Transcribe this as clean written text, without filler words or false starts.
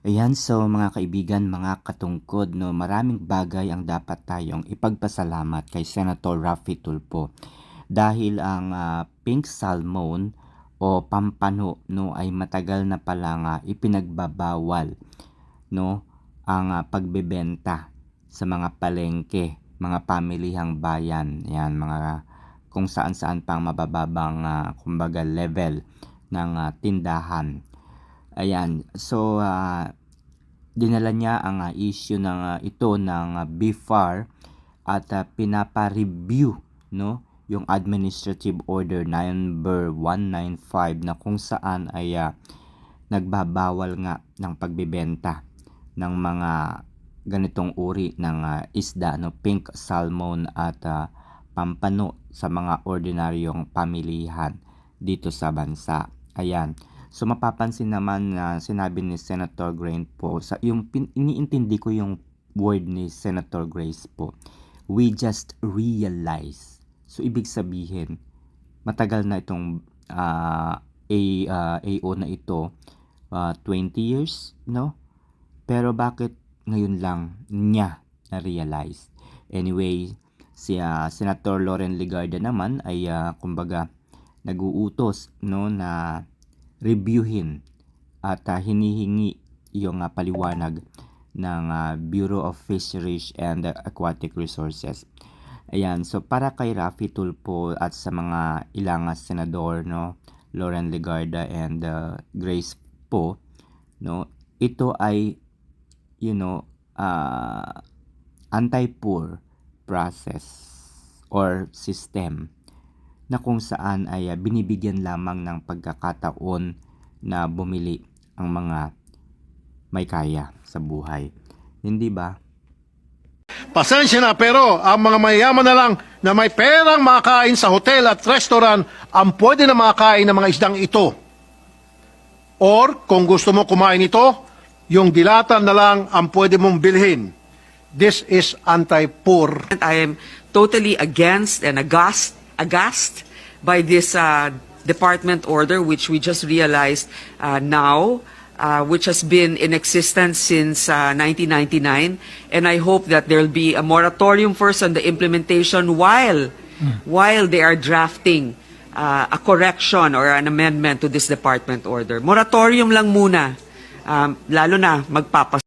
Ayan, so mga kaibigan, mga katungkod, no, maraming bagay ang dapat tayong ipagpasalamat kay Senator Raffy Tulfo. Dahil ang pink salmon o pampano, no, ay matagal na pala ipinagbabawal, no, ang pagbebenta sa mga palengke, mga pamilihang bayan, yan, mga kung saan-saan pang mabababang kumbaga level ng tindahan. Ayan, so dinala niya ang issue ng ito ng BIFAR at pinapa-review, no, yung Administrative Order number 195 na kung saan ay nagbabawal nga ng pagbebenta ng mga ganitong uri ng isda, no, pink salmon at pampano sa mga ordinaryong pamilihan dito sa bansa. Ayan. So mapapansin naman na sinabi ni Senator Grace po, sa yung iniintindi ko yung word ni Senator Grace po, we just realize. So ibig sabihin, matagal na itong AO na ito, 20 years, no? Pero bakit ngayon lang niya na-realize? Anyway, si Senator Loren Legarda naman ay kumbaga nag-uutos, no, na reviewin at hinihingi yung paliwanag ng Bureau of Fisheries and Aquatic Resources. Ayan, so para kay Raffy Tulfo at sa mga ilang senador, no, Loren Legarda and Grace po, no, ito ay anti-poor process or system na kung saan ay binibigyan lamang ng pagkakataon na bumili ang mga may kaya sa buhay. Hindi ba? Pasensya na, pero ang mga mayayaman na lang na may perang makakain sa hotel at restaurant ang pwede na makakain ng mga isdang ito. Or kung gusto mo kumain ito, yung dilata na lang ang pwede mong bilhin. This is anti-poor. I am totally against and aghast by this department order, which we just realized now, which has been in existence since 1999. And I hope that there will be a moratorium first on the implementation while they are drafting a correction or an amendment to this department order. Moratorium lang muna, lalo na magpapas.